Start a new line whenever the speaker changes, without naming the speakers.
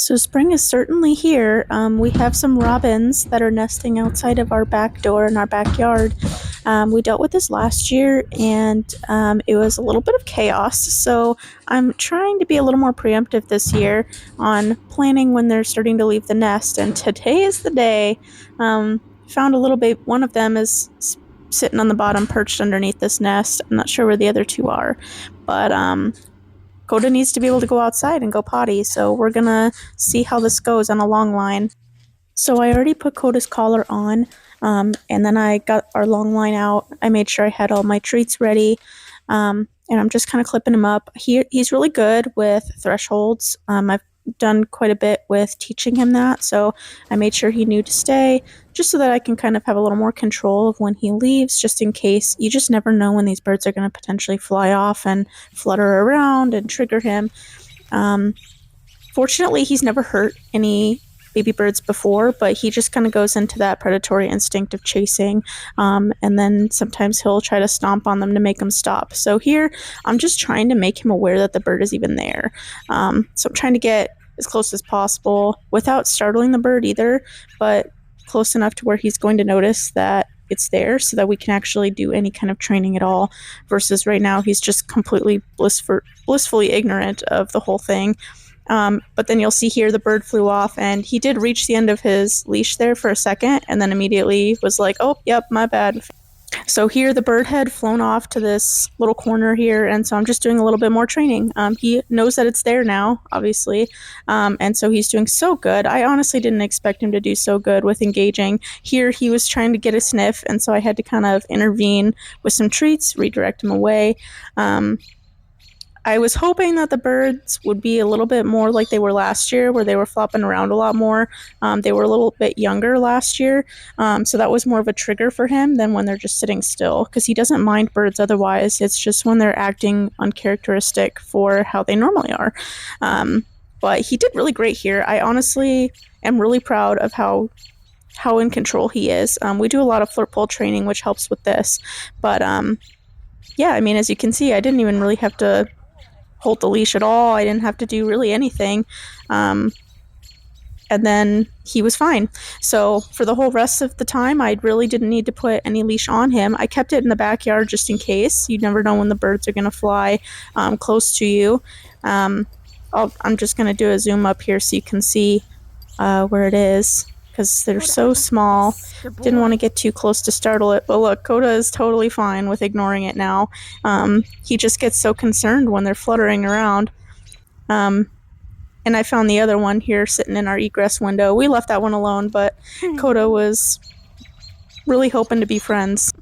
So spring is certainly here. We have some robins that are nesting outside of our back door in our backyard. We dealt with this last year and it was a little bit of chaos. So I'm trying to be a little more preemptive this year on planning when they're starting to leave the nest. And today is the day. Found a little bit, one of them is sitting on the bottom perched underneath this nest. I'm not sure where the other two are, but Coda needs to be able to go outside and go potty, so we're gonna see how this goes on a long line. So I already put Coda's collar on, and then I got our long line out. I made sure I had all my treats ready, and I'm just kind of clipping him up. He's really good with thresholds. I've done quite a bit with teaching him that, so I made sure he knew to stay, just so that I can kind of have a little more control of when he leaves, just in case. You just never know when these birds are going to potentially fly off and flutter around and trigger him. Fortunately, he's never hurt any baby birds before, but he just kind of goes into that predatory instinct of chasing, and then sometimes he'll try to stomp on them to make them stop. So here, I'm just trying to make him aware that the bird is even there. So I'm trying to get as close as possible without startling the bird either, but close enough to where he's going to notice that it's there so that we can actually do any kind of training at all, versus right now he's just completely blissfully ignorant of the whole thing. But then you'll see here the bird flew off, and he did reach the end of his leash there for a second and then immediately was like, oh, yep, my bad. So here the bird had flown off to this little corner here, and so I'm just doing a little bit more training. He knows that it's there now, obviously, and so he's doing so good. I honestly didn't expect him to do so good with engaging. Here he was trying to get a sniff, and so I had to kind of intervene with some treats, redirect him away. I was hoping that the birds would be a little bit more like they were last year, where they were flopping around a lot more. They were a little bit younger last year, so that was more of a trigger for him than when they're just sitting still, because he doesn't mind birds otherwise. It's just when they're acting uncharacteristic for how they normally are. But he did really great here. I honestly am really proud of how in control he is. We do a lot of flirt pole training, which helps with this. But yeah, I mean, as you can see, I didn't even really have to hold the leash at all. I didn't have to do really anything. And then he was fine. So for the whole rest of the time, I really didn't need to put any leash on him. I kept it in the backyard just in case. You never know when the birds are going to fly close to you. I'm just going to do a zoom up here so you can see where it is, because they're so small. Didn't want to get too close to startle it, but look, Coda is totally fine with ignoring it now. He just gets so concerned when they're fluttering around. And I found the other one here sitting in our egress window. We left that one alone, but Coda was really hoping to be friends.